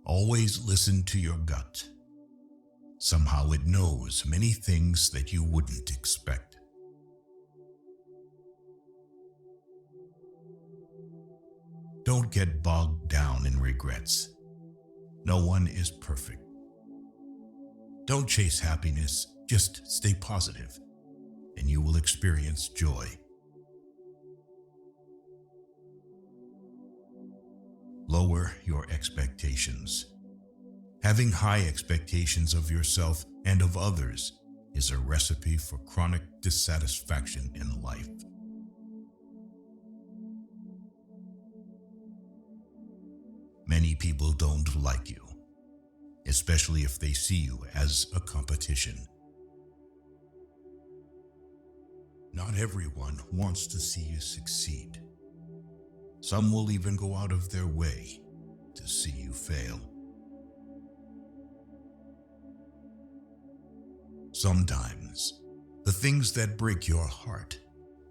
Always listen to your gut. Somehow it knows many things that you wouldn't expect. Don't get bogged down in regrets. No one is perfect. Don't chase happiness, just stay positive, and you will experience joy. Lower your expectations. Having high expectations of yourself and of others is a recipe for chronic dissatisfaction in life. Many people don't like you, especially if they see you as a competition. Not everyone wants to see you succeed. Some will even go out of their way to see you fail. Sometimes, the things that break your heart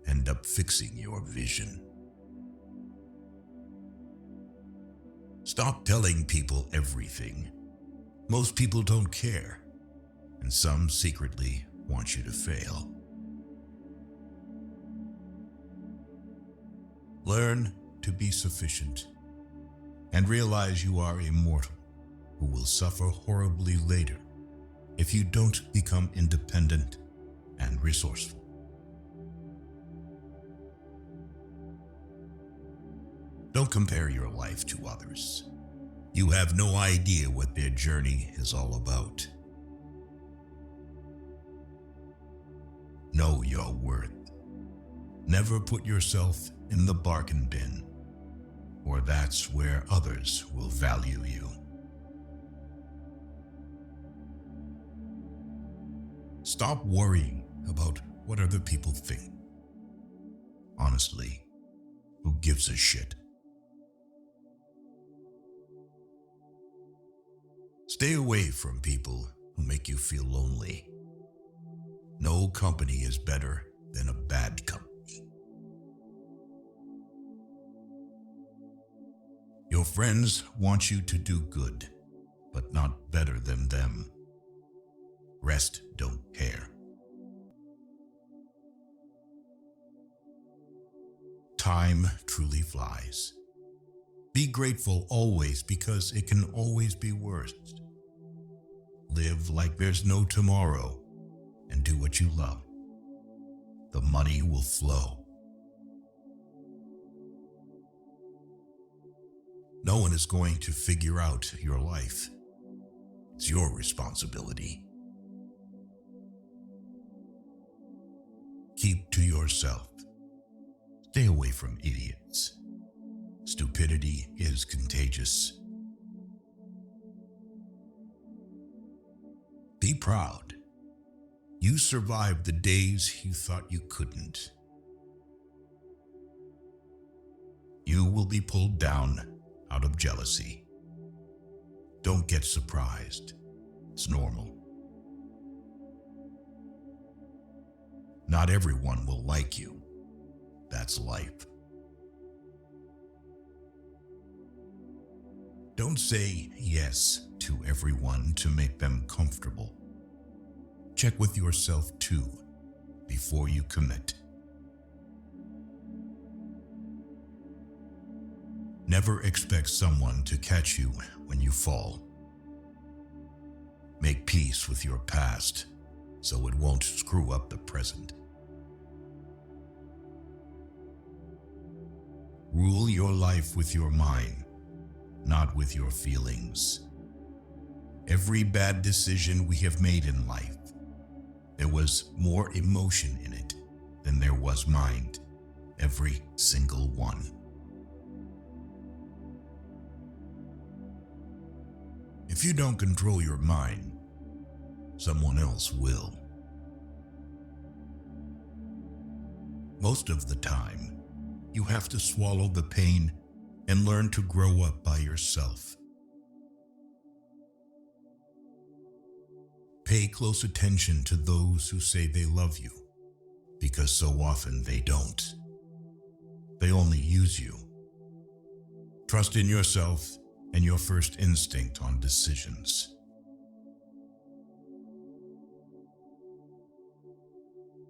end up fixing your vision. Stop telling people everything. Most people don't care, and some secretly want you to fail. Learn to be sufficient and realize you are immortal, who will suffer horribly later if you don't become independent and resourceful. Don't compare your life to others. You have no idea what their journey is all about. Know your worth. Never put yourself in the bargain bin, or that's where others will value you. Stop worrying about what other people think. Honestly, who gives a shit? Stay away from people who make you feel lonely. No company is better than a bad company. Your friends want you to do good, but not better than them. Rest don't care. Time truly flies. Be grateful always because it can always be worse. Live like there's no tomorrow and do what you love. The money will flow. No one is going to figure out your life. It's your responsibility. Keep to yourself. Stay away from idiots. Stupidity is contagious. Be proud. You survived the days you thought you couldn't. You will be pulled down out of jealousy. Don't get surprised. It's normal. Not everyone will like you. That's life. Don't say yes to everyone to make them comfortable. Check with yourself too before you commit. Never expect someone to catch you when you fall. Make peace with your past so it won't screw up the present. Rule your life with your mind, not with your feelings. Every bad decision we have made in life, there was more emotion in it than there was mind. Every single one. If you don't control your mind, someone else will. Most of the time, you have to swallow the pain and learn to grow up by yourself. Pay close attention to those who say they love you, because so often they don't. They only use you. Trust in yourself and your first instinct on decisions.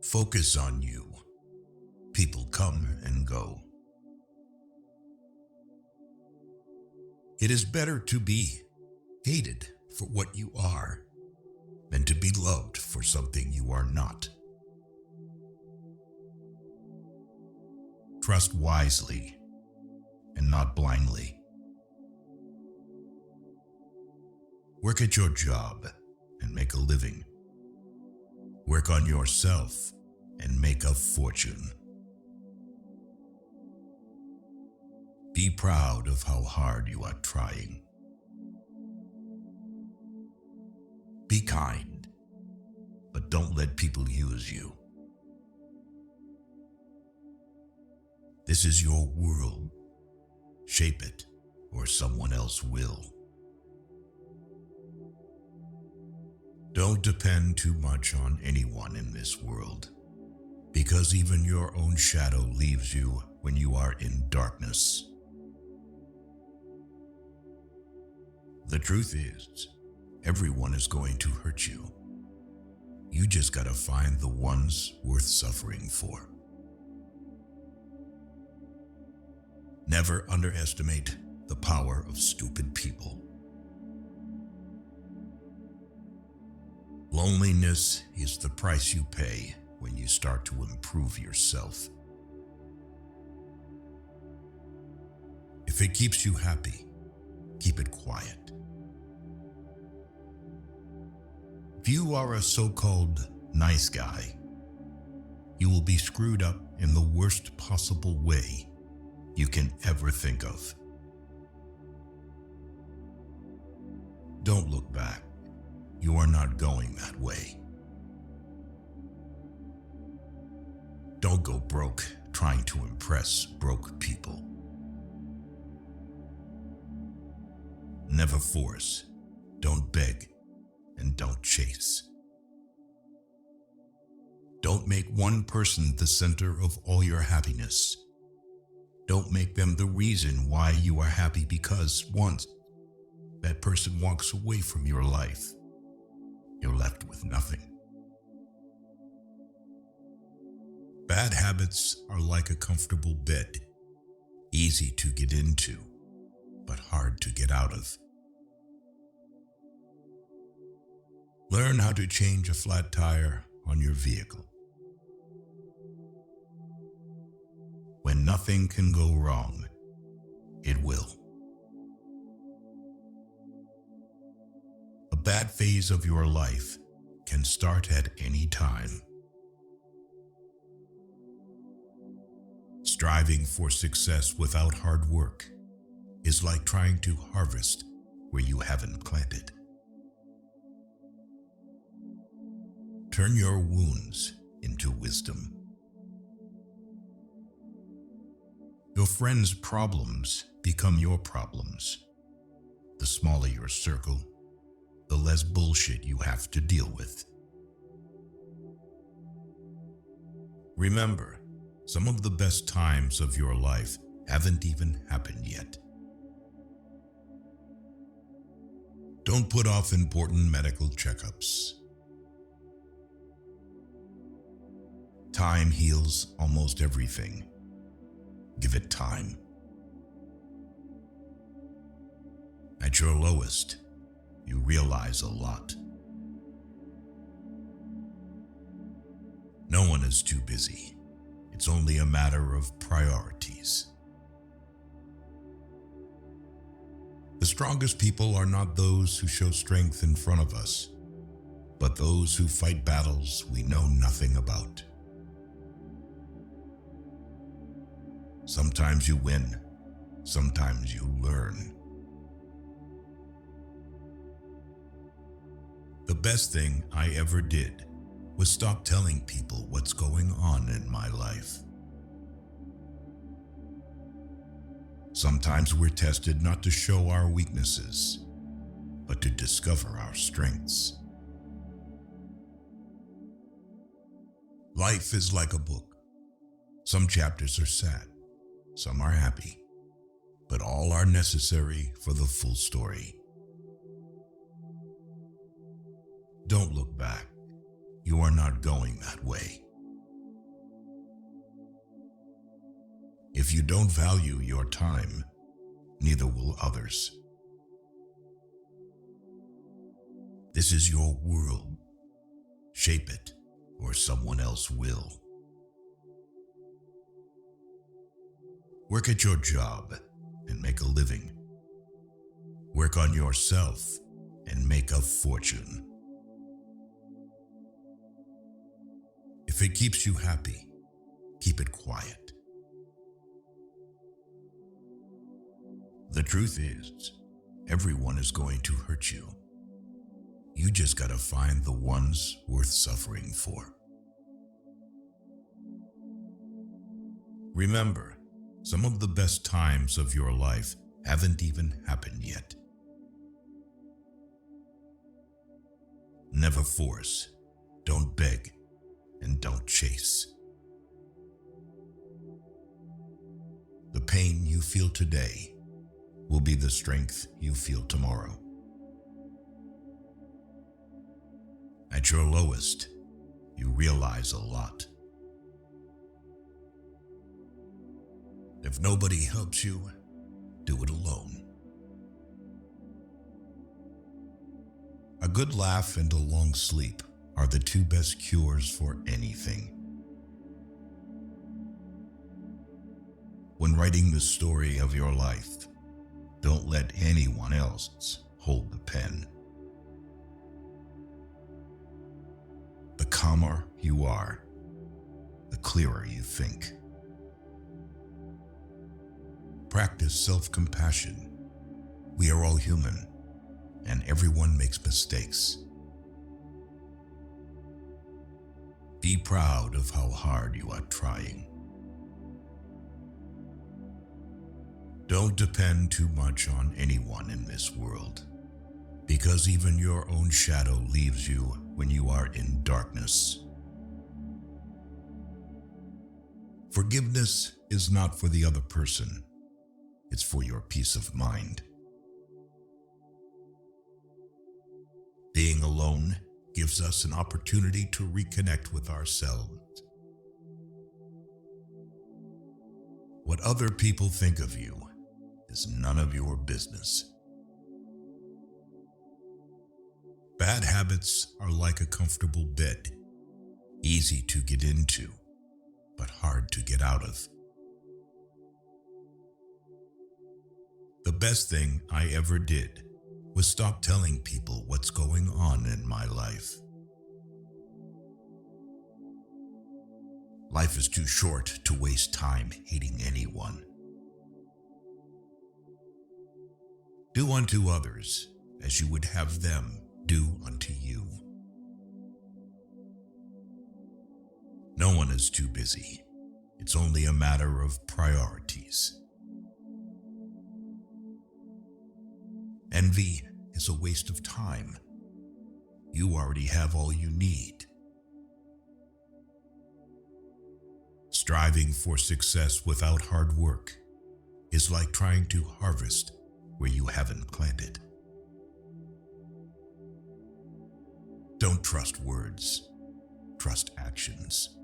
Focus on you. People come and go. It is better to be hated for what you are than to be loved for something you are not. Trust wisely and not blindly. Work at your job and make a living. Work on yourself and make a fortune. Be proud of how hard you are trying. Be kind, but don't let people use you. This is your world. Shape it, or someone else will. Don't depend too much on anyone in this world, because even your own shadow leaves you when you are in darkness. The truth is, everyone is going to hurt you. You just gotta find the ones worth suffering for. Never underestimate the power of stupid people. Loneliness is the price you pay when you start to improve yourself. If it keeps you happy, keep it quiet. If you are a so-called nice guy, you will be screwed up in the worst possible way you can ever think of. Don't look back. You are not going that way. Don't go broke trying to impress broke people. Never force, don't beg, and don't chase. Don't make one person the center of all your happiness. Don't make them the reason why you are happy, because once that person walks away from your life, you're left with nothing. Bad habits are like a comfortable bed, easy to get into, but hard to get out of. Learn how to change a flat tire on your vehicle. When nothing can go wrong, it will. A bad phase of your life can start at any time. Striving for success without hard work is like trying to harvest where you haven't planted. Turn your wounds into wisdom. Your friends' problems become your problems. The smaller your circle, the less bullshit you have to deal with. Remember, some of the best times of your life haven't even happened yet. Don't put off important medical checkups. Time heals almost everything. Give it time. At your lowest, you realize a lot. No one is too busy. It's only a matter of priorities. The strongest people are not those who show strength in front of us, but those who fight battles we know nothing about. Sometimes you win, sometimes you learn. The best thing I ever did was stop telling people what's going on in my life. Sometimes we're tested not to show our weaknesses, but to discover our strengths. Life is like a book. Some chapters are sad, some are happy, but all are necessary for the full story. Don't look back. You are not going that way. If you don't value your time, neither will others. This is your world. Shape it, or someone else will. Work at your job and make a living. Work on yourself and make a fortune. If it keeps you happy, keep it quiet. The truth is, everyone is going to hurt you. You just gotta find the ones worth suffering for. Remember, some of the best times of your life haven't even happened yet. Never force, don't beg, and don't chase. The pain you feel today will be the strength you feel tomorrow. At your lowest, you realize a lot. If nobody helps you, do it alone. A good laugh and a long sleep are the two best cures for anything. When writing the story of your life, don't let anyone else hold the pen. The calmer you are, the clearer you think. Practice self-compassion. We are all human, and everyone makes mistakes. Be proud of how hard you are trying. Don't depend too much on anyone in this world, because even your own shadow leaves you when you are in darkness. Forgiveness is not for the other person. It's for your peace of mind. Being alone gives us an opportunity to reconnect with ourselves. What other people think of you is none of your business. Bad habits are like a comfortable bed, easy to get into, but hard to get out of. The best thing I ever did was stop telling people what's going on in my life. Life is too short to waste time hating anyone. Do unto others as you would have them do unto you. No one is too busy. It's only a matter of priorities. Envy is a waste of time. You already have all you need. Striving for success without hard work is like trying to harvest where you haven't planted. Don't trust words, trust actions.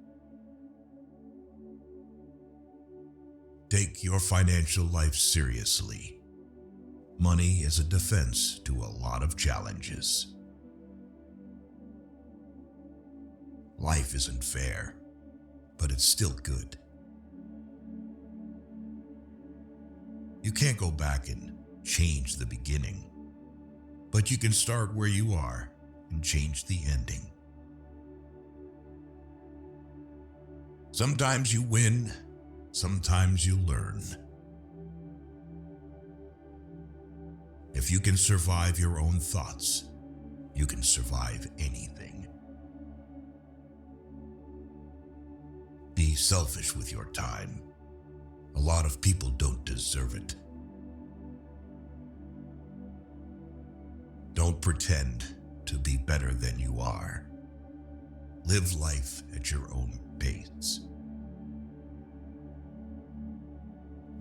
Take your financial life seriously. Money is a defense to a lot of challenges. Life isn't fair, but it's still good. You can't go back and change the beginning, but you can start where you are and change the ending. Sometimes you win, sometimes you learn. If you can survive your own thoughts, you can survive anything. Be selfish with your time. A lot of people don't deserve it. Don't pretend to be better than you are. Live life at your own pace.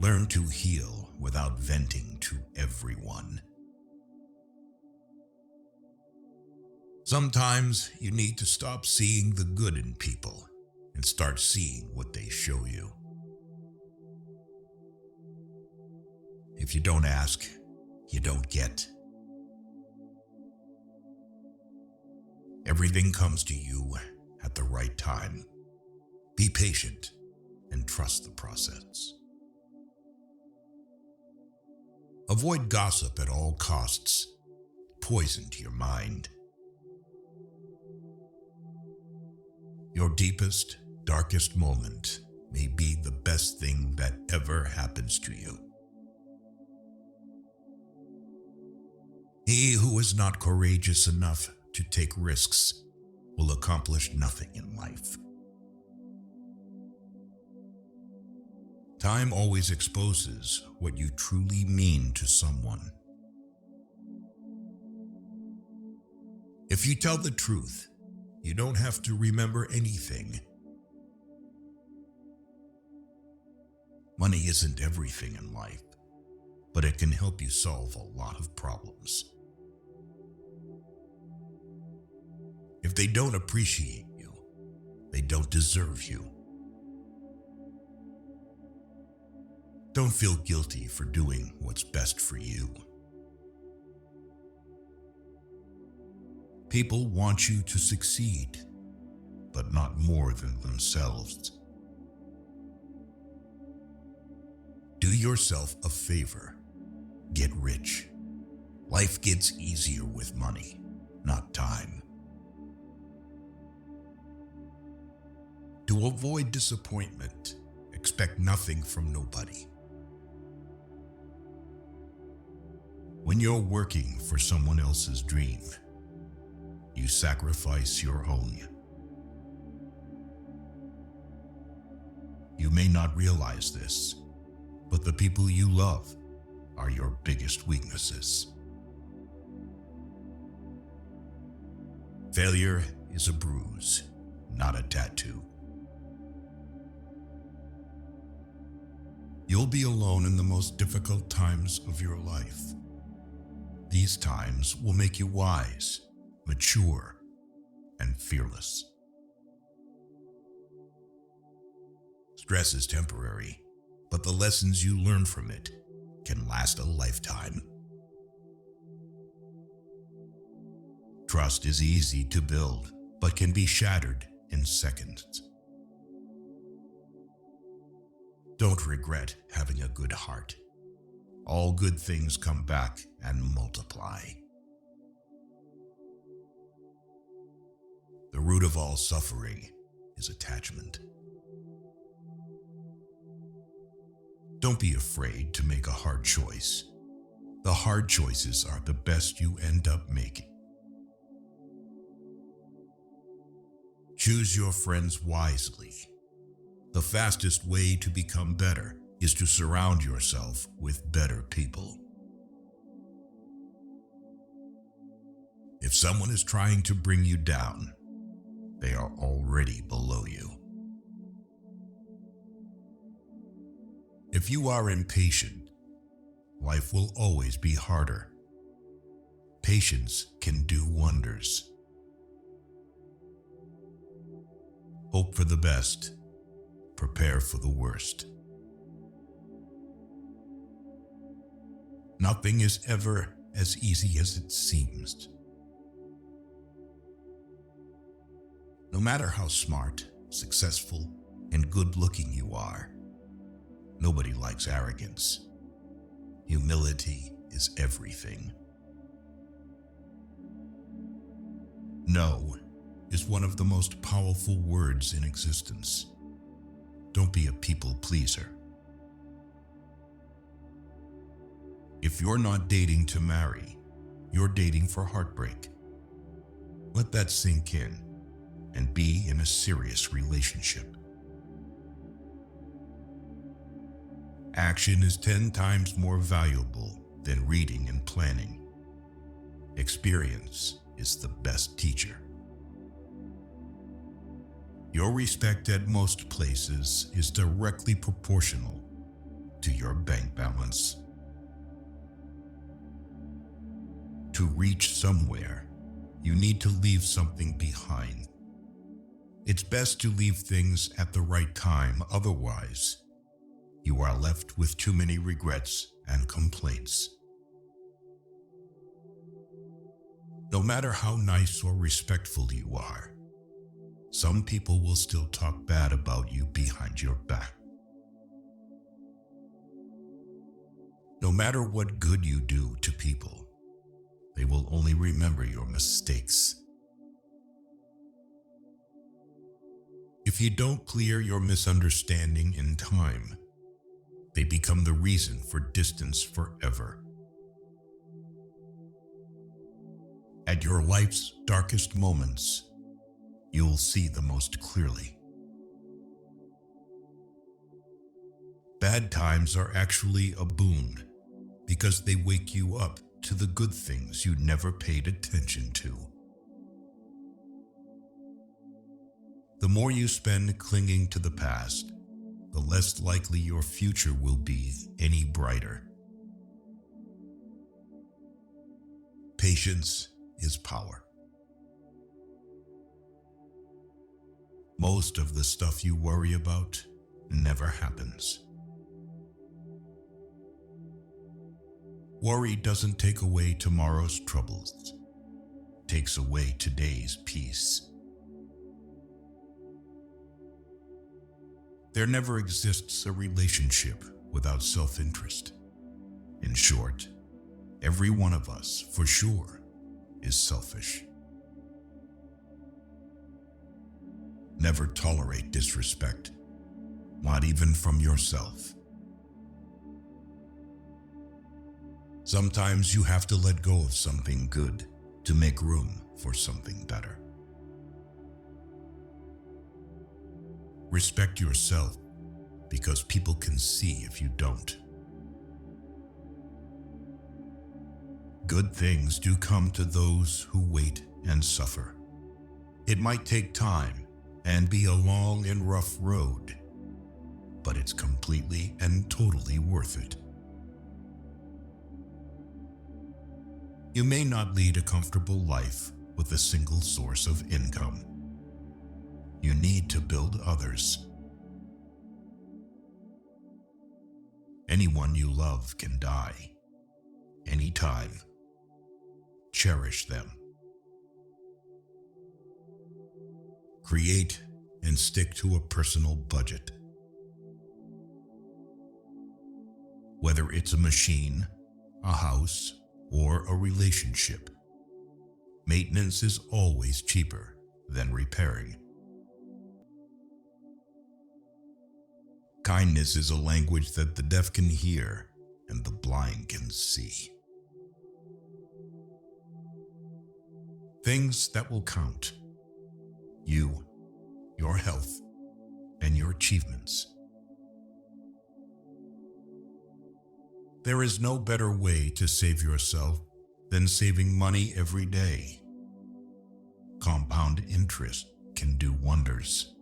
Learn to heal without venting to everyone. Sometimes you need to stop seeing the good in people and start seeing what they show you. If you don't ask, you don't get. Everything comes to you at the right time. Be patient and trust the process. Avoid gossip at all costs. Poison to your mind. Your deepest, darkest moment may be the best thing that ever happens to you. He who is not courageous enough to take risks will accomplish nothing in life. Time always exposes what you truly mean to someone. If you tell the truth, you don't have to remember anything. Money isn't everything in life, but it can help you solve a lot of problems. If they don't appreciate you, they don't deserve you. Don't feel guilty for doing what's best for you. People want you to succeed, but not more than themselves. Do yourself a favor. Get rich. Life gets easier with money, not time. To avoid disappointment, expect nothing from nobody. When you're working for someone else's dream, you sacrifice your own. You may not realize this, but the people you love are your biggest weaknesses. Failure is a bruise, not a tattoo. You'll be alone in the most difficult times of your life. These times will make you wise, mature, and fearless. Stress is temporary, but the lessons you learn from it can last a lifetime. Trust is easy to build, but can be shattered in seconds. Don't regret having a good heart. All good things come back and multiply. The root of all suffering is attachment. Don't be afraid to make a hard choice. The hard choices are the best you end up making. Choose your friends wisely. The fastest way to become better is to surround yourself with better people. If someone is trying to bring you down, they are already below you. If you are impatient, life will always be harder. Patience can do wonders. Hope for the best. Prepare for the worst. Nothing is ever as easy as it seems. No matter how smart, successful, and good-looking you are, nobody likes arrogance. Humility is everything. No is one of the most powerful words in existence. Don't be a people pleaser. If you're not dating to marry, you're dating for heartbreak. Let that sink in and be in a serious relationship. Action is 10 times more valuable than reading and planning. Experience is the best teacher. Your respect at most places is directly proportional to your bank balance. To reach somewhere, you need to leave something behind. It's best to leave things at the right time, otherwise, you are left with too many regrets and complaints. No matter how nice or respectful you are, some people will still talk bad about you behind your back. No matter what good you do to people, they will only remember your mistakes. If you don't clear your misunderstanding in time, they become the reason for distance forever. At your life's darkest moments, you'll see the most clearly. Bad times are actually a boon because they wake you up to the good things you never paid attention to. The more you spend clinging to the past, the less likely your future will be any brighter. Patience is power. Most of the stuff you worry about never happens. Worry doesn't take away tomorrow's troubles. It takes away today's peace. There never exists a relationship without self-interest. In short, every one of us, for sure, is selfish. Never tolerate disrespect, not even from yourself. Sometimes you have to let go of something good to make room for something better. Respect yourself, because people can see if you don't. Good things do come to those who wait and suffer. It might take time and be a long and rough road, but it's completely and totally worth it. You may not lead a comfortable life with a single source of income. You need to build others. Anyone you love can die, anytime. Cherish them. Create and stick to a personal budget. Whether it's a machine, a house, or a relationship, maintenance is always cheaper than repairing. Kindness is a language that the deaf can hear and the blind can see. Things that will count: you, your health, and your achievements. There is no better way to save yourself than saving money every day. Compound interest can do wonders.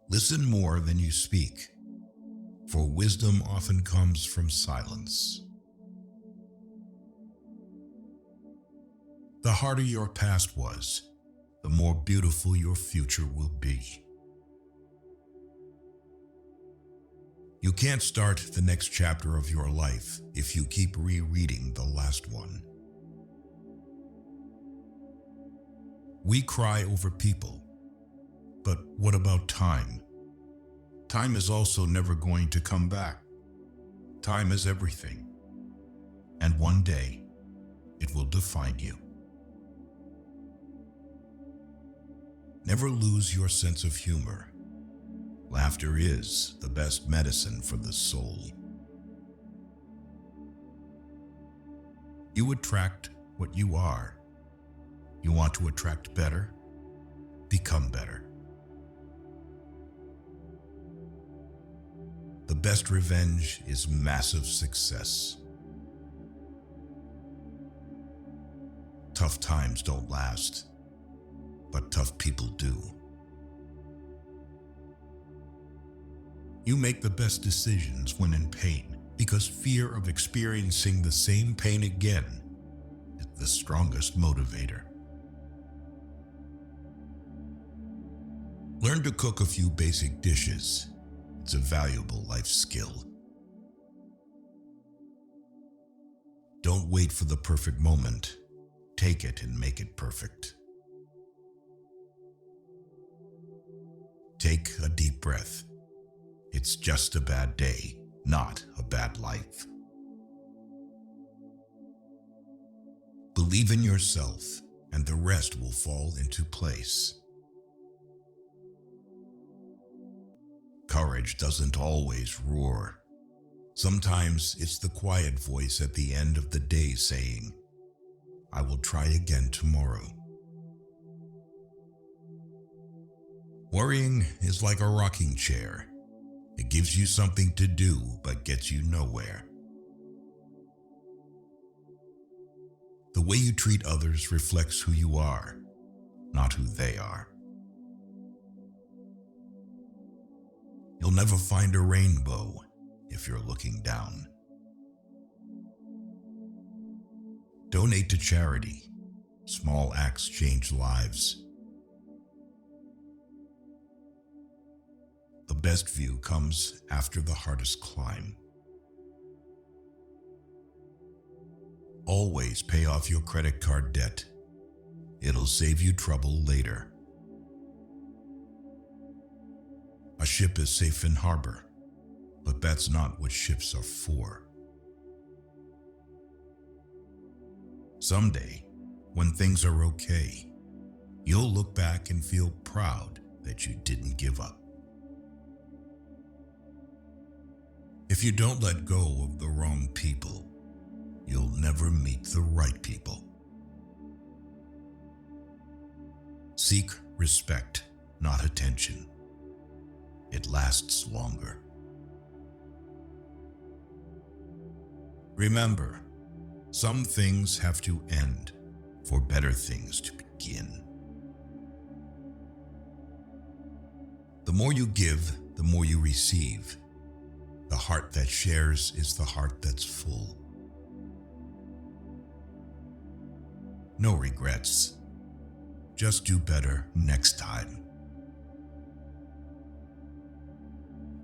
Listen more than you speak, for wisdom often comes from silence. The harder your past was, the more beautiful your future will be. You can't start the next chapter of your life if you keep rereading the last one. We cry over people, but what about time? Time is also never going to come back. Time is everything, and one day it will define you. Never lose your sense of humor. Laughter is the best medicine for the soul. You attract what you are. You want to attract better? Become better. The best revenge is massive success. Tough times don't last, but tough people do. You make the best decisions when in pain because fear of experiencing the same pain again is the strongest motivator. Learn to cook a few basic dishes. It's a valuable life skill. Don't wait for the perfect moment. Take it and make it perfect. Take a deep breath. It's just a bad day, not a bad life. Believe in yourself, and the rest will fall into place. Courage doesn't always roar. Sometimes it's the quiet voice at the end of the day saying, "I will try again tomorrow." Worrying is like a rocking chair. It gives you something to do, but gets you nowhere. The way you treat others reflects who you are, not who they are. You'll never find a rainbow if you're looking down. Donate to charity. Small acts change lives. The best view comes after the hardest climb. Always pay off your credit card debt. It'll save you trouble later. A ship is safe in harbor, but that's not what ships are for. Someday, when things are okay, you'll look back and feel proud that you didn't give up. If you don't let go of the wrong people, you'll never meet the right people. Seek respect, not attention. It lasts longer. Remember, some things have to end for better things to begin. The more you give, the more you receive. The heart that shares is the heart that's full. No regrets. Just do better next time.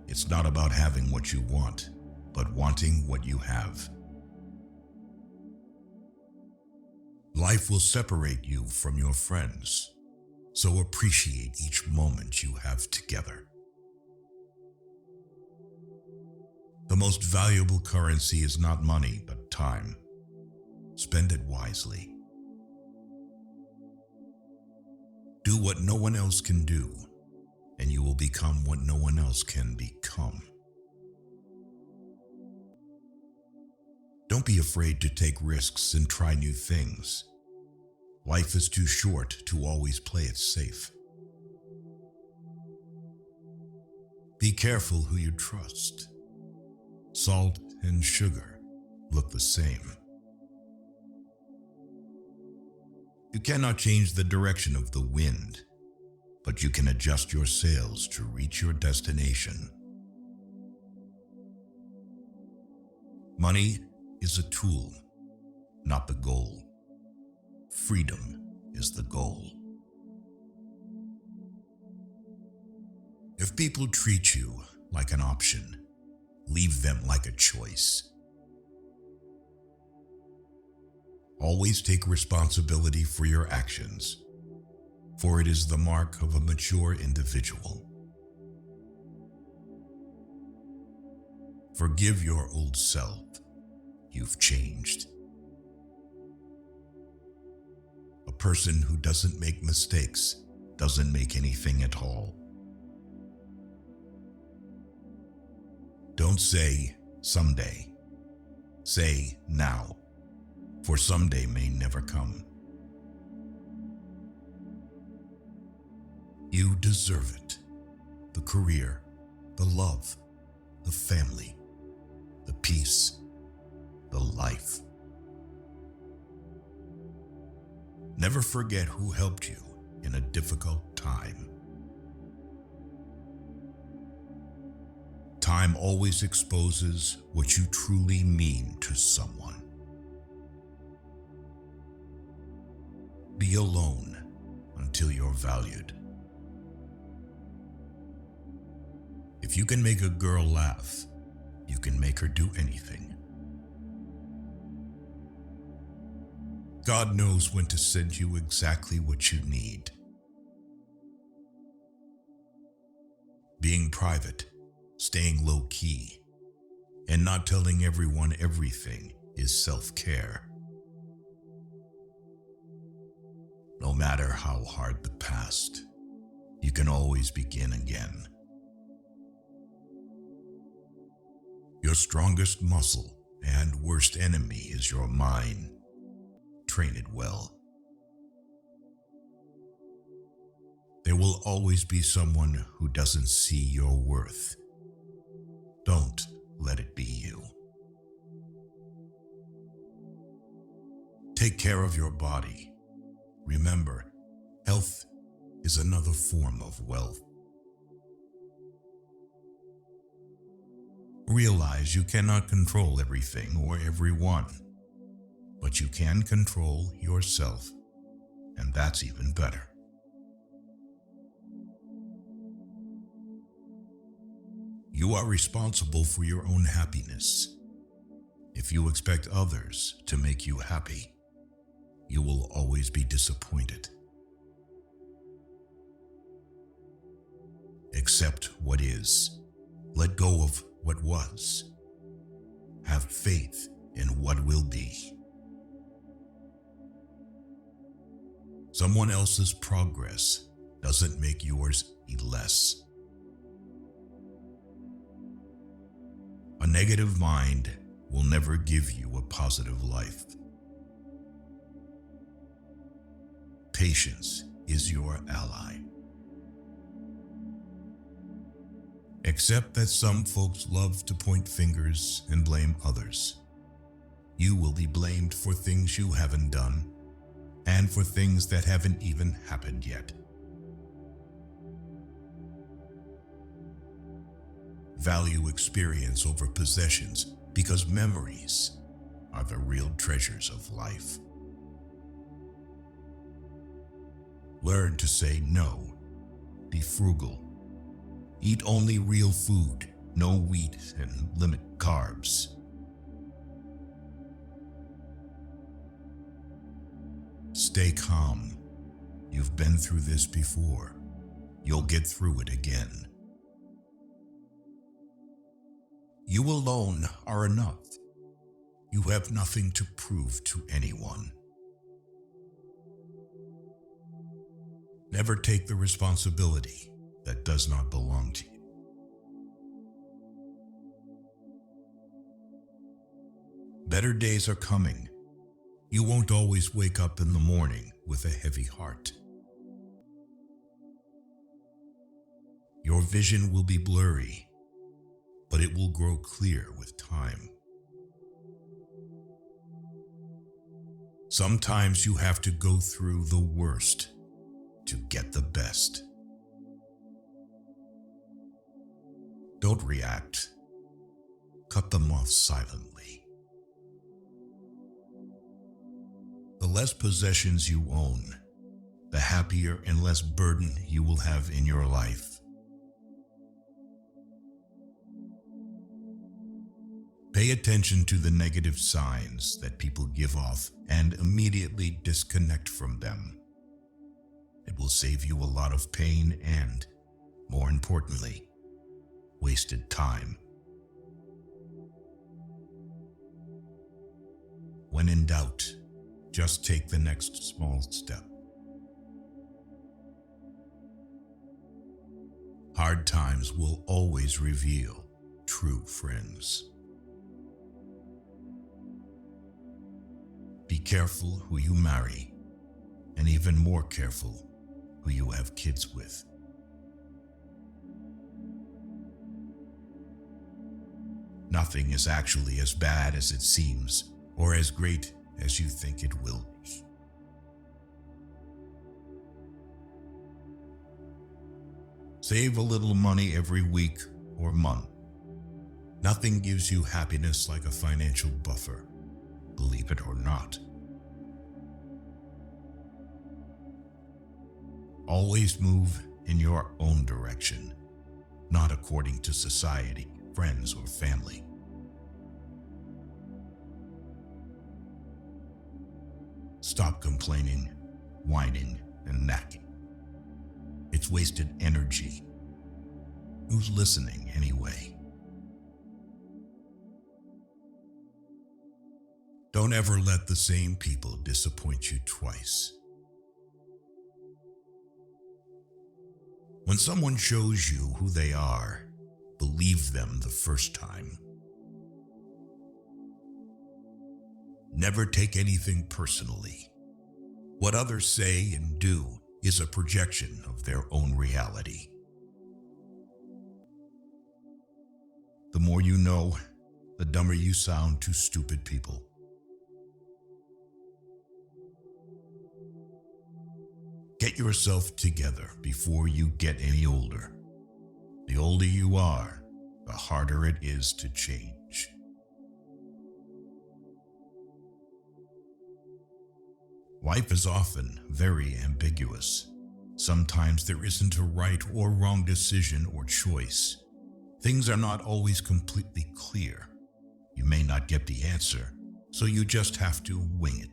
It's not about having what you want, but wanting what you have. Life will separate you from your friends, so appreciate each moment you have together. The most valuable currency is not money, but time. Spend it wisely. Do what no one else can do, and you will become what no one else can become. Don't be afraid to take risks and try new things. Life is too short to always play it safe. Be careful who you trust. Salt and sugar look the same. You cannot change the direction of the wind, but you can adjust your sails to reach your destination. Money is a tool, not the goal. Freedom is the goal. If people treat you like an option, leave them like a choice. Always take responsibility for your actions, for it is the mark of a mature individual. Forgive your old self. You've changed. A person who doesn't make mistakes doesn't make anything at all. Don't say someday. Say now, for someday may never come. You deserve it. The career, the love, the family, the peace, the life. Never forget who helped you in a difficult time. Time always exposes what you truly mean to someone. Be alone until you're valued. If you can make a girl laugh, you can make her do anything. God knows when to send you exactly what you need. Being private, staying low-key, and not telling everyone everything is self-care. No matter how hard the past, you can always begin again. Your strongest muscle and worst enemy is your mind. Train it well. There will always be someone who doesn't see your worth. Don't let it be you. Take care of your body. Remember, health is another form of wealth. Realize you cannot control everything or everyone, but you can control yourself, and that's even better. You are responsible for your own happiness. If you expect others to make you happy, you will always be disappointed. Accept what is. Let go of what was. Have faith in what will be. Someone else's progress doesn't make yours any less. A negative mind will never give you a positive life. Patience is your ally. Accept that some folks love to point fingers and blame others. You will be blamed for things you haven't done and for things that haven't even happened yet. Value experience over possessions because memories are the real treasures of life. Learn to say no. Be frugal. Eat only real food, no wheat, and limit carbs. Stay calm. You've been through this before. You'll get through it again. You alone are enough. You have nothing to prove to anyone. Never take the responsibility that does not belong to you. Better days are coming. You won't always wake up in the morning with a heavy heart. Your vision will be blurry, but it will grow clear with time. Sometimes you have to go through the worst to get the best. Don't react. Cut them off silently. The less possessions you own, the happier and less burden you will have in your life. Pay attention to the negative signs that people give off and immediately disconnect from them. It will save you a lot of pain and, more importantly, wasted time. When in doubt, just take the next small step. Hard times will always reveal true friends. Be careful who you marry, and even more careful who you have kids with. Nothing is actually as bad as it seems, or as great as you think it will be. Save a little money every week or month. Nothing gives you happiness like a financial buffer, believe it or not. Always move in your own direction, not according to society, friends, or family. Stop complaining, whining, and nagging. It's wasted energy. Who's listening anyway? Don't ever let the same people disappoint you twice. When someone shows you who they are, believe them the first time. Never take anything personally. What others say and do is a projection of their own reality. The more you know, the dumber you sound to stupid people. Get yourself together before you get any older. The older you are, the harder it is to change. Life is often very ambiguous. Sometimes there isn't a right or wrong decision or choice. Things are not always completely clear. You may not get the answer, so you just have to wing it.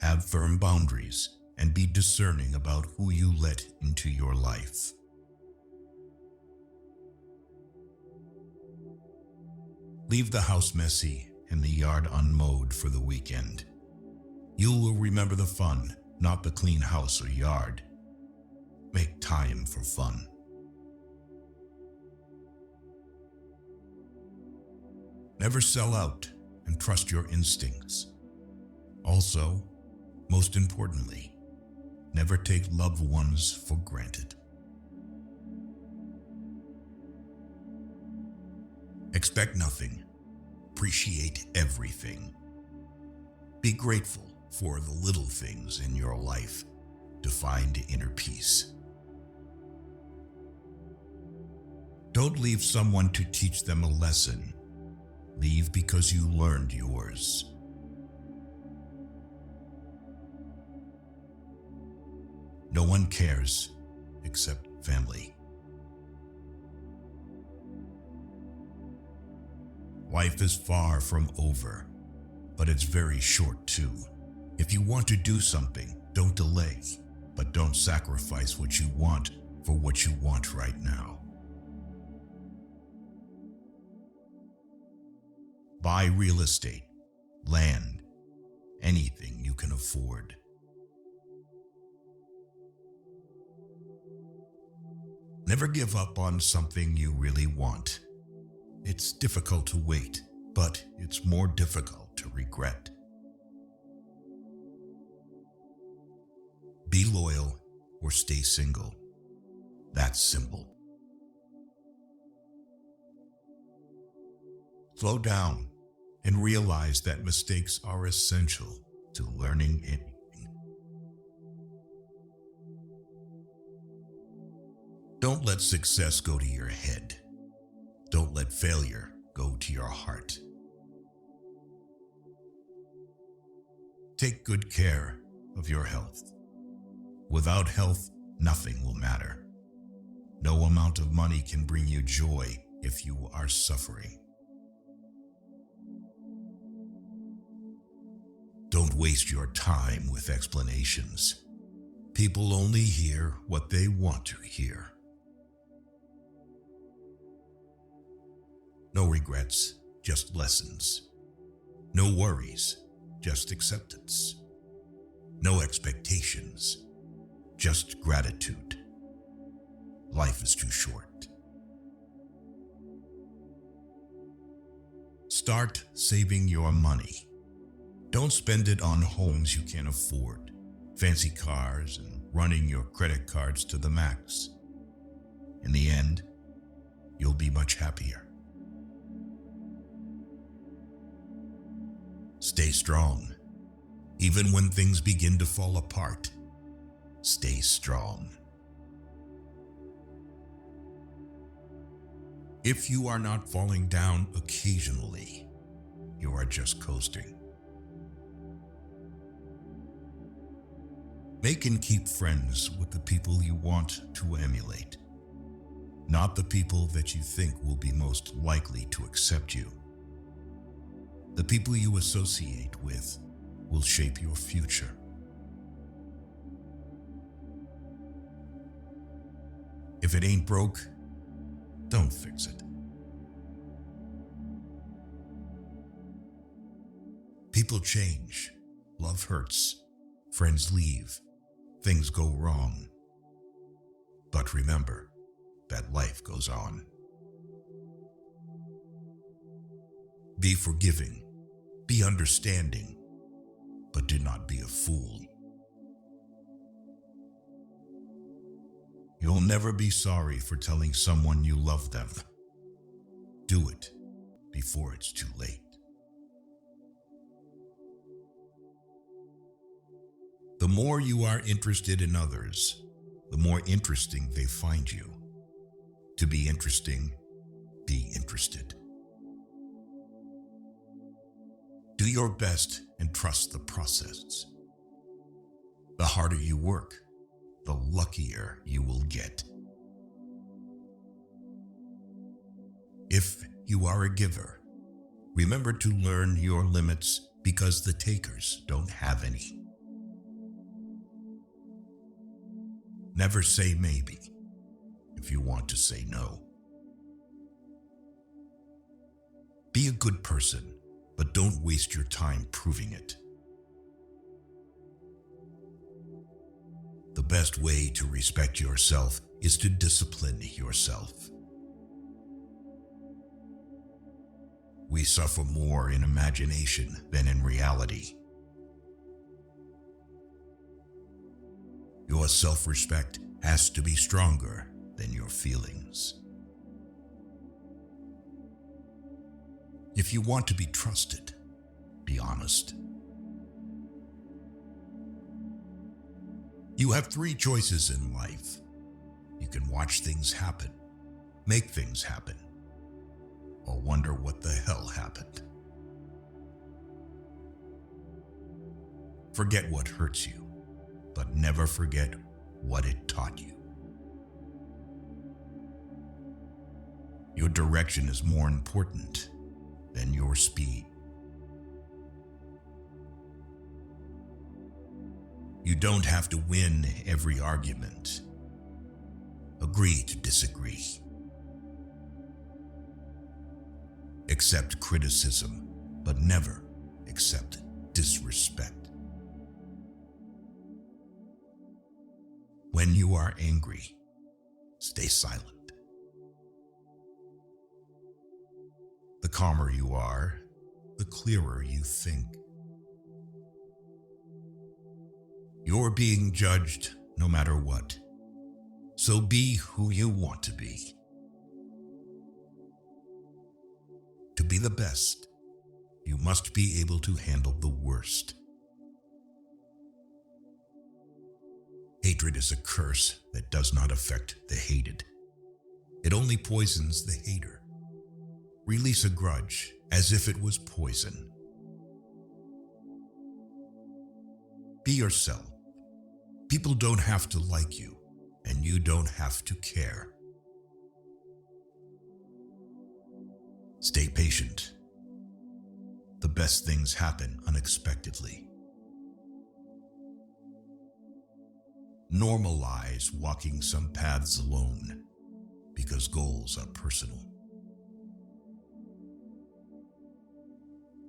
Have firm boundaries and be discerning about who you let into your life. Leave the house messy and the yard unmowed for the weekend. You will remember the fun, not the clean house or yard. Make time for fun. Never sell out and trust your instincts. Also, most importantly, never take loved ones for granted. Expect nothing. Appreciate everything. Be grateful for the little things in your life to find inner peace. Don't leave someone to teach them a lesson. Leave because you learned yours. No one cares except family. Life is far from over, but it's very short too. If you want to do something, don't delay, but don't sacrifice what you want for what you want right now. Buy real estate, land, anything you can afford. Never give up on something you really want. It's difficult to wait, but it's more difficult to regret. Be loyal or stay single. That's simple. Slow down and realize that mistakes are essential to learning anything. Don't let success go to your head. Don't let failure go to your heart. Take good care of your health. Without health, nothing will matter. No amount of money can bring you joy if you are suffering. Don't waste your time with explanations. People only hear what they want to hear. No regrets, just lessons. No worries, just acceptance. No expectations, just gratitude. Life is too short. Start saving your money. Don't spend it on homes you can't afford, fancy cars, and running your credit cards to the max. In the end, you'll be much happier. Stay strong. Even when things begin to fall apart, stay strong. If you are not falling down occasionally, you are just coasting. Make and keep friends with the people you want to emulate, not the people that you think will be most likely to accept you. The people you associate with will shape your future. If it ain't broke, don't fix it. People change, love hurts, friends leave, things go wrong. But remember that life goes on. Be forgiving, be understanding, but do not be a fool. You'll never be sorry for telling someone you love them. Do it before it's too late. The more you are interested in others, the more interesting they find you. To be interesting, be interested. Do your best and trust the process. The harder you work, the luckier you will get. If you are a giver, remember to learn your limits because the takers don't have any. Never say maybe if you want to say no. Be a good person, but don't waste your time proving it. The best way to respect yourself is to discipline yourself. We suffer more in imagination than in reality. Your self-respect has to be stronger than your feelings. If you want to be trusted, be honest. You have 3 choices in life. You can watch things happen, make things happen, or wonder what the hell happened. Forget what hurts you, but never forget what it taught you. Your direction is more important than your speed. You don't have to win every argument. Agree to disagree. Accept criticism, but never accept disrespect. When you are angry, stay silent. The calmer you are, the clearer you think. You're being judged no matter what, so be who you want to be. To be the best, you must be able to handle the worst. Hatred is a curse that does not affect the hated. It only poisons the hater. Release a grudge as if it was poison. Be yourself. People don't have to like you, and you don't have to care. Stay patient. The best things happen unexpectedly. Normalize walking some paths alone, because goals are personal.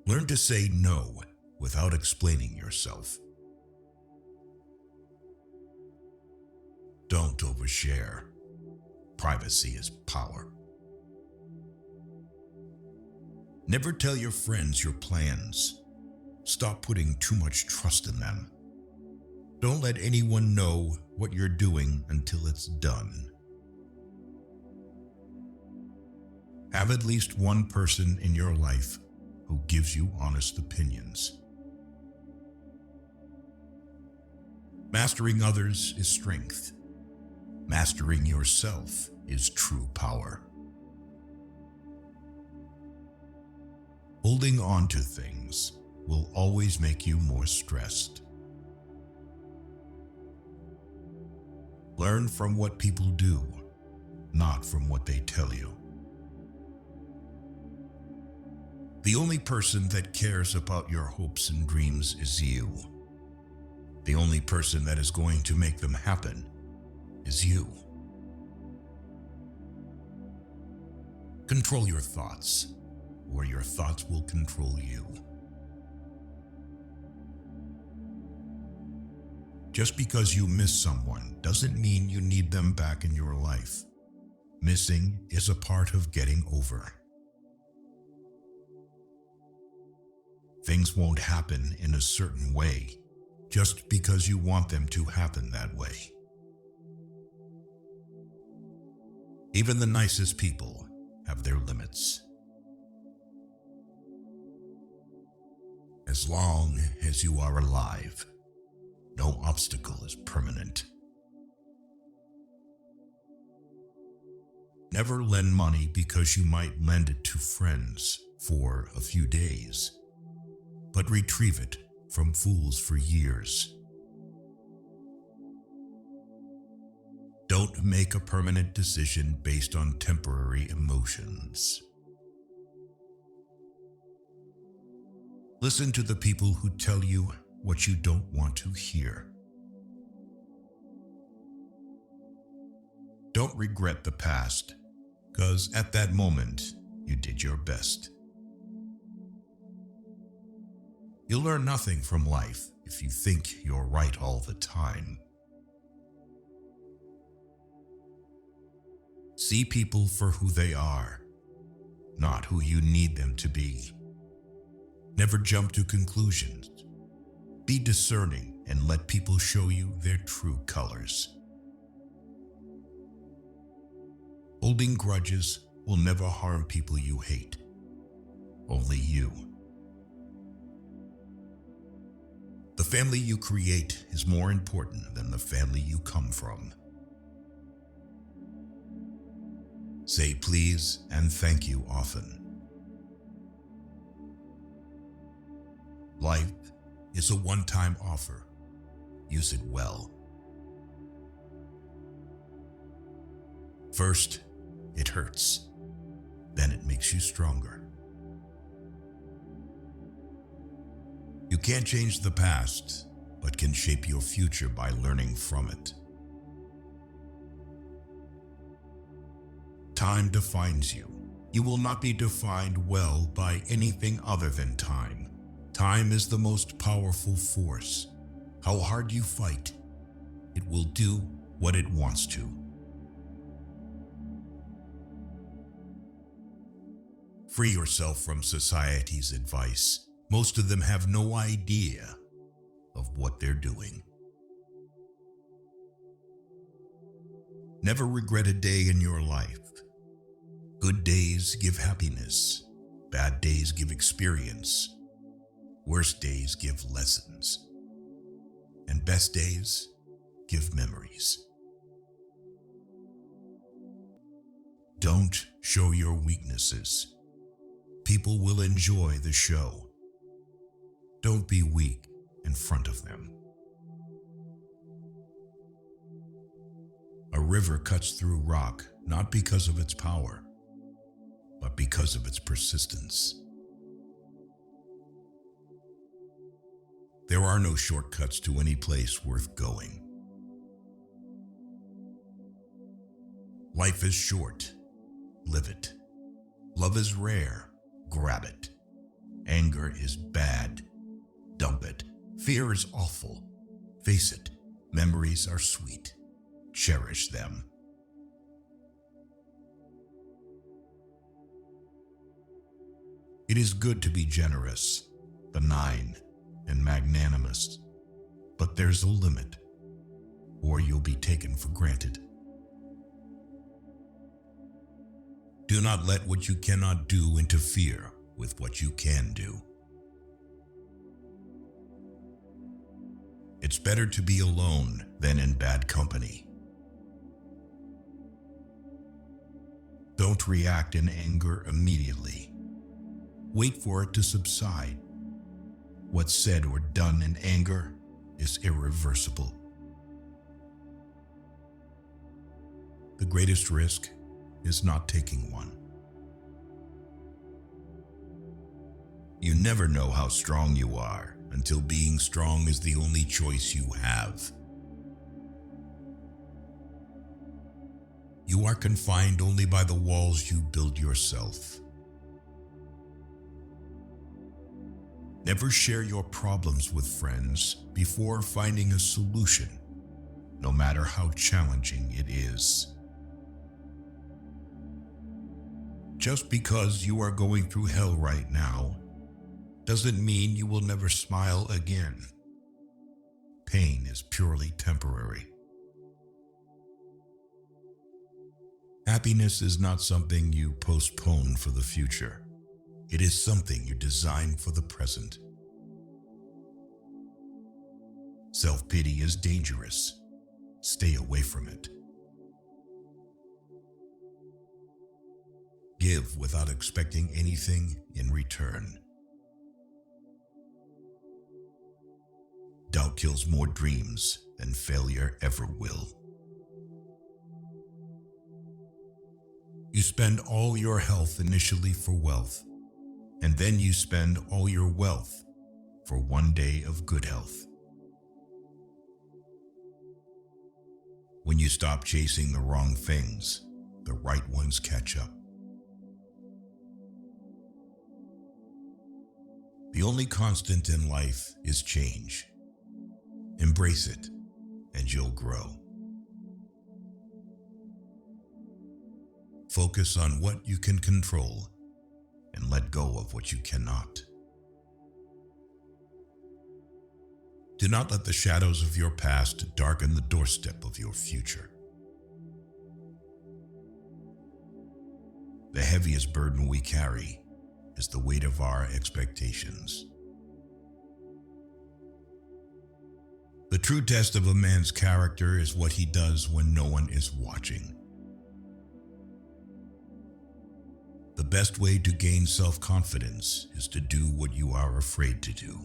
Learn to say no without explaining yourself. Don't overshare. Privacy is power. Never tell your friends your plans. Stop putting too much trust in them. Don't let anyone know what you're doing until it's done. Have at least one person in your life who gives you honest opinions. Mastering others is strength. Mastering yourself is true power. Holding on to things will always make you more stressed. Learn from what people do, not from what they tell you. The only person that cares about your hopes and dreams is you. The only person that is going to make them happen is you. Control your thoughts, or your thoughts will control you. Just because you miss someone doesn't mean you need them back in your life. Missing is a part of getting over. Things won't happen in a certain way just because you want them to happen that way. Even the nicest people have their limits. As long as you are alive, no obstacle is permanent. Never lend money because you might lend it to friends for a few days, but retrieve it from fools for years. Don't make a permanent decision based on temporary emotions. Listen to the people who tell you what you don't want to hear. Don't regret the past, because at that moment, you did your best. You'll learn nothing from life if you think you're right all the time. See people for who they are, not who you need them to be. Never jump to conclusions. Be discerning and let people show you their true colors. Holding grudges will never harm people you hate, only you. The family you create is more important than the family you come from. Say please and thank you often. Life is a one-time offer. Use it well. First, it hurts. Then it makes you stronger. You can't change the past, but can shape your future by learning from it. Time defines you. You will not be defined well by anything other than time. Time is the most powerful force. How hard you fight, it will do what it wants to. Free yourself from society's advice. Most of them have no idea of what they're doing. Never regret a day in your life. Good days give happiness. Bad days give experience. Worst days give lessons. And best days give memories. Don't show your weaknesses. People will enjoy the show. Don't be weak in front of them. A river cuts through rock not because of its power, but because of its persistence. There are no shortcuts to any place worth going. Life is short. Live it. Love is rare. Grab it. Anger is bad. Dump it. Fear is awful. Face it. Memories are sweet. Cherish them. It is good to be generous, benign, and magnanimous, but there's a limit, or you'll be taken for granted. Do not let what you cannot do interfere with what you can do. It's better to be alone than in bad company. Don't react in anger immediately. Wait for it to subside. What's said or done in anger is irreversible. The greatest risk is not taking one. You never know how strong you are until being strong is the only choice you have. You are confined only by the walls you build yourself. Never share your problems with friends before finding a solution, no matter how challenging it is. Just because you are going through hell right now doesn't mean you will never smile again. Pain is purely temporary. Happiness is not something you postpone for the future. It is something you design for the present. Self-pity is dangerous. Stay away from it. Give without expecting anything in return. Doubt kills more dreams than failure ever will. You spend all your health initially for wealth, and then you spend all your wealth for one day of good health. When you stop chasing the wrong things, the right ones catch up. The only constant in life is change. Embrace it, and you'll grow. Focus on what you can control and let go of what you cannot. Do not let the shadows of your past darken the doorstep of your future. The heaviest burden we carry is the weight of our expectations. The true test of a man's character is what he does when no one is watching. The best way to gain self-confidence is to do what you are afraid to do.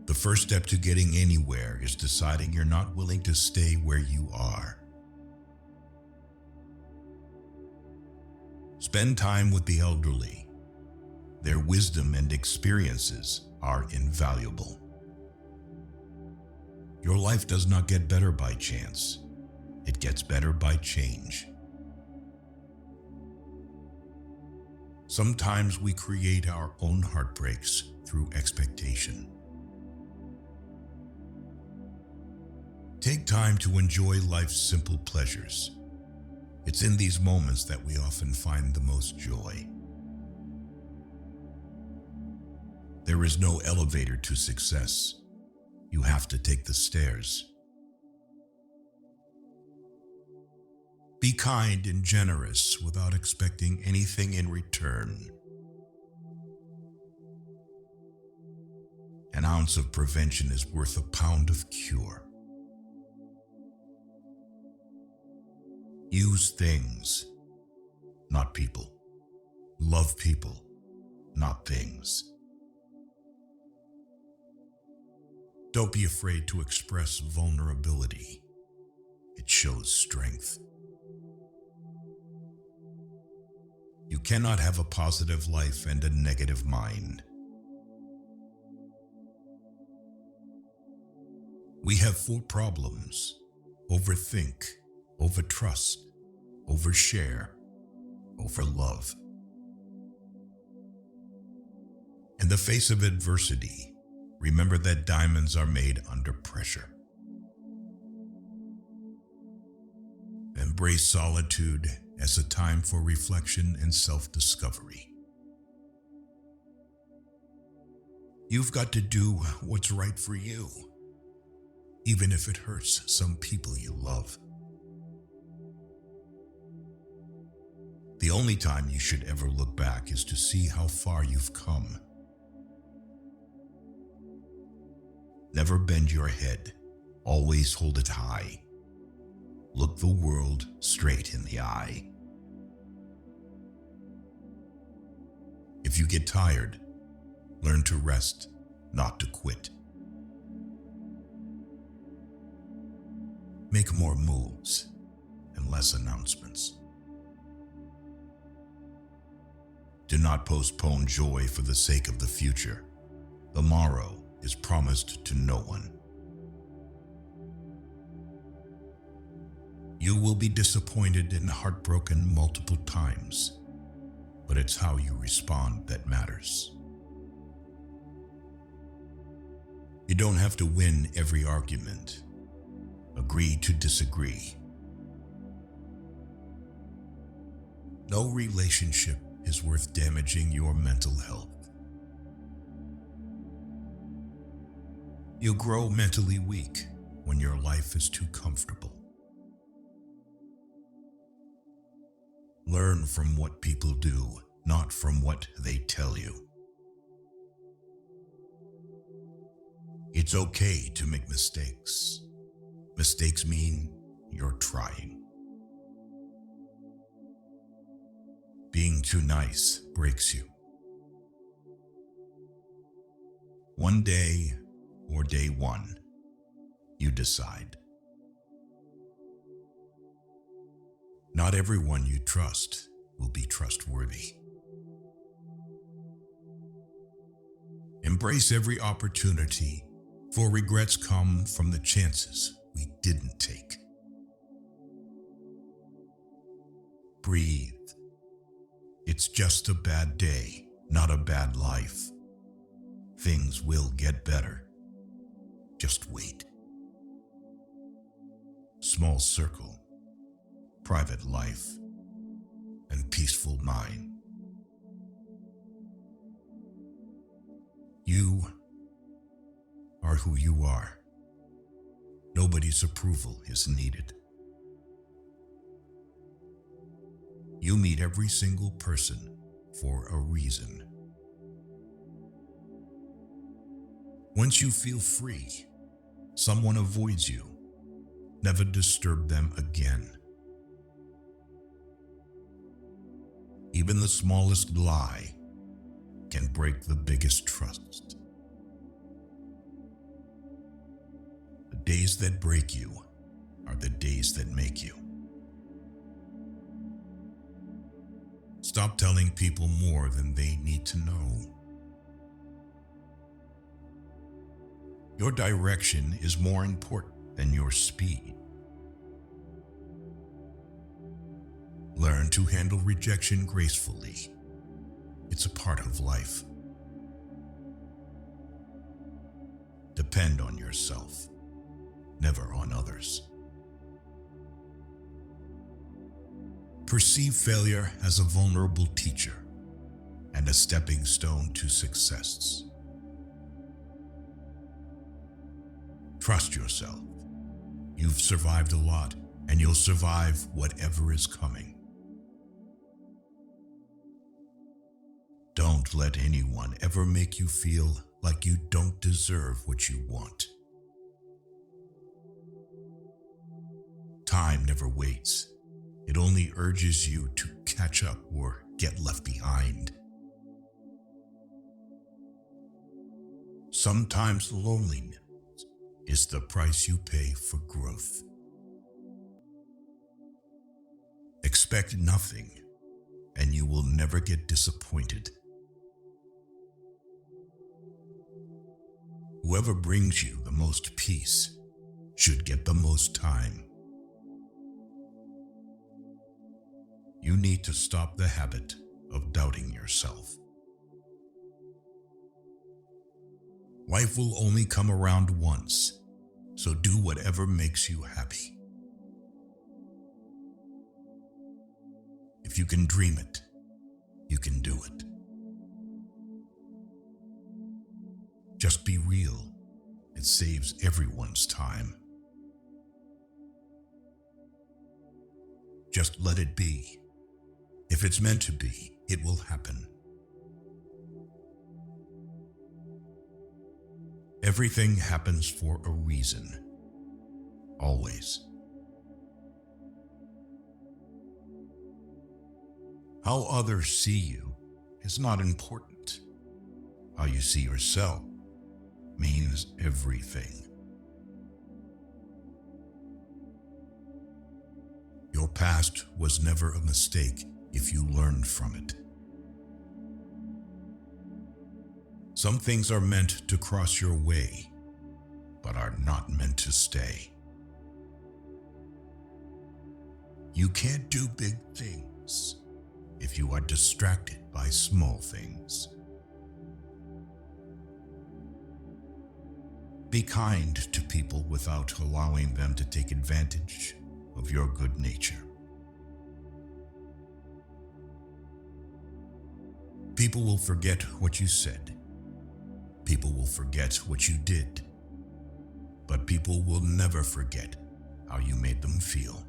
The first step to getting anywhere is deciding you're not willing to stay where you are. Spend time with the elderly. Their wisdom and experiences are invaluable. Your life does not get better by chance. It gets better by change. Sometimes we create our own heartbreaks through expectation. Take time to enjoy life's simple pleasures. It's in these moments that we often find the most joy. There is no elevator to success. You have to take the stairs. Be kind and generous without expecting anything in return. An ounce of prevention is worth a pound of cure. Use things, not people. Love people, not things. Don't be afraid to express vulnerability. It shows strength. You cannot have a positive life and a negative mind. We have 4 problems: overthink, overtrust, overshare, overlove. In the face of adversity, remember that diamonds are made under pressure. Embrace solitude as a time for reflection and self-discovery. You've got to do what's right for you, even if it hurts some people you love. The only time you should ever look back is to see how far you've come. Never bend your head. Always hold it high. Look the world straight in the eye. you get tired, learn to rest, not to quit. Make more moves and less announcements. Do not postpone joy for the sake of the future. The morrow is promised to no one. You will be disappointed and heartbroken multiple times, but it's how you respond that matters. You don't have to win every argument. Agree to disagree. No relationship is worth damaging your mental health. You'll grow mentally weak when your life is too comfortable. Learn from what people do, not from what they tell you. It's okay to make mistakes. Mistakes mean you're trying. Being too nice breaks you. One day or day one, you decide. Not everyone you trust will be trustworthy. Embrace every opportunity, for regrets come from the chances we didn't take. Breathe. It's just a bad day, not a bad life. Things will get better. Just wait. Small circle, private life, and peaceful mind. You are who you are. Nobody's approval is needed. You meet every single person for a reason. Once you feel free, someone avoids you. Never disturb them again. Even the smallest lie can break the biggest trust. The days that break you are the days that make you. Stop telling people more than they need to know. Your direction is more important than your speed. Learn to handle rejection gracefully. It's a part of life. Depend on yourself, never on others. Perceive failure as a vulnerable teacher and a stepping stone to success. Trust yourself. You've survived a lot, and you'll survive whatever is coming. Don't let anyone ever make you feel like you don't deserve what you want. Time never waits. It only urges you to catch up or get left behind. Sometimes loneliness is the price you pay for growth. Expect nothing, and you will never get disappointed. Whoever brings you the most peace should get the most time. You need to stop the habit of doubting yourself. Life will only come around once, so do whatever makes you happy. If you can dream it, you can do it. Just be real. It saves everyone's time. Just let it be. If it's meant to be, it will happen. Everything happens for a reason. Always. How others see you is not important. How you see yourself means everything. Your past was never a mistake if you learned from it. Some things are meant to cross your way, but are not meant to stay. You can't do big things if you are distracted by small things. Be kind to people without allowing them to take advantage of your good nature. People will forget what you said. People will forget what you did. But people will never forget how you made them feel.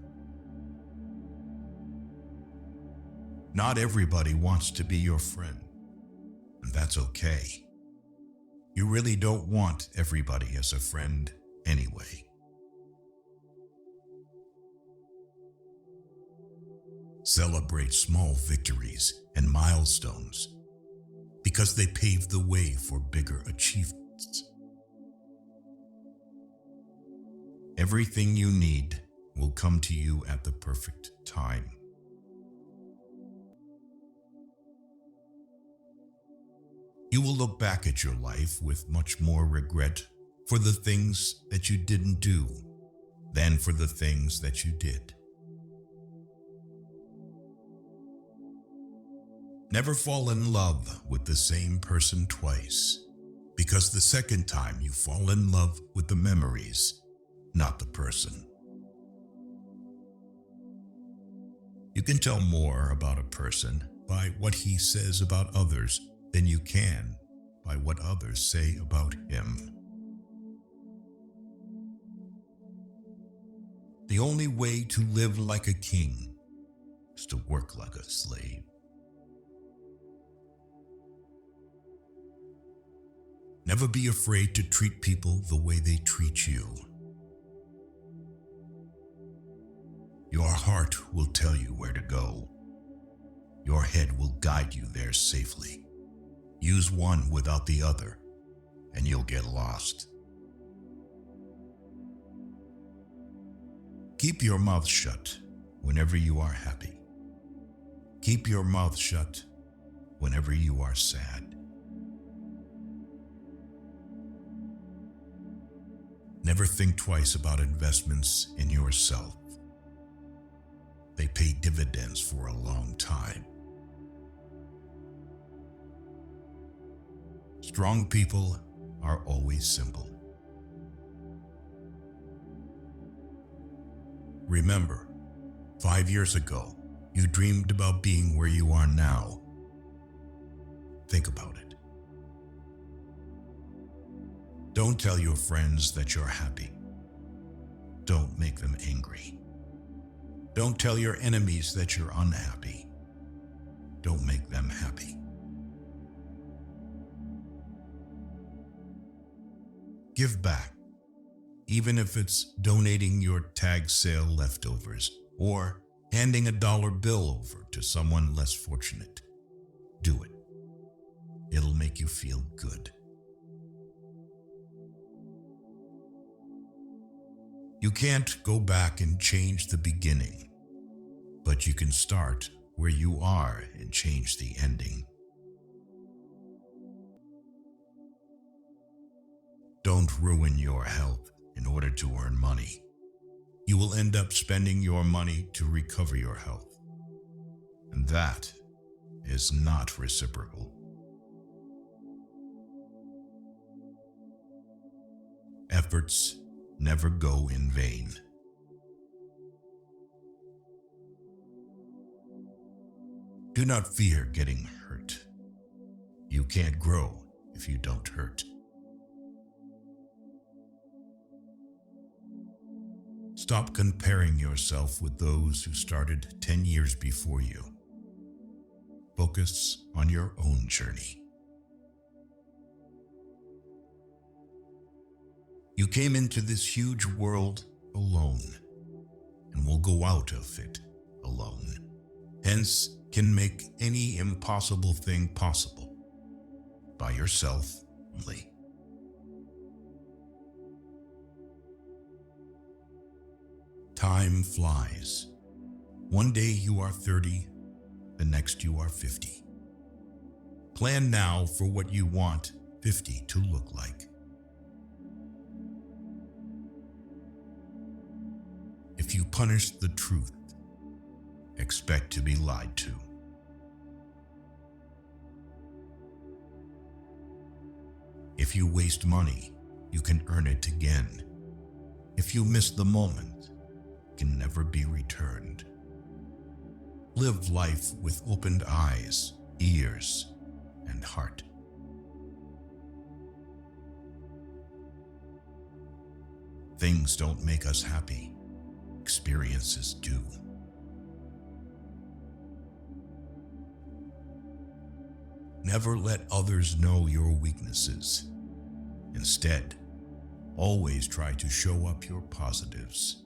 Not everybody wants to be your friend, and that's okay. You really don't want everybody as a friend anyway. Celebrate small victories and milestones because they pave the way for bigger achievements. Everything you need will come to you at the perfect time. You will look back at your life with much more regret for the things that you didn't do than for the things that you did. Never fall in love with the same person twice, because the second time you fall in love with the memories, not the person. You can tell more about a person by what he says about others than you can by what others say about him. The only way to live like a king is to work like a slave. Never be afraid to treat people the way they treat you. Your heart will tell you where to go. Your head will guide you there safely. Use one without the other, and you'll get lost. Keep your mouth shut whenever you are happy. Keep your mouth shut whenever you are sad. Never think twice about investments in yourself. They pay dividends for a long time. Strong people are always simple. Remember, 5 years ago, you dreamed about being where you are now. Think about it. Don't tell your friends that you're happy. Don't make them angry. Don't tell your enemies that you're unhappy. Don't make them happy. Give back, even if it's donating your tag sale leftovers or handing a dollar bill over to someone less fortunate. Do it. It'll make you feel good. You can't go back and change the beginning, but you can start where you are and change the ending. Don't ruin your health in order to earn money. You will end up spending your money to recover your health, and that is not reciprocal. Efforts never go in vain. Do not fear getting hurt. You can't grow if you don't hurt. Stop comparing yourself with those who started 10 years before you. Focus on your own journey. You came into this huge world alone and will go out of it alone. Hence, can make any impossible thing possible. by yourself only. Time flies. One day you are 30, the next you are 50. Plan now for what you want 50 to look like. If you punish the truth, expect to be lied to. If you waste money, you can earn it again. If you miss the moment, it can never be returned. Live life with opened eyes, ears, and heart. Things don't make us happy. Experiences do. Never let others know your weaknesses. Instead, always try to show up your positives.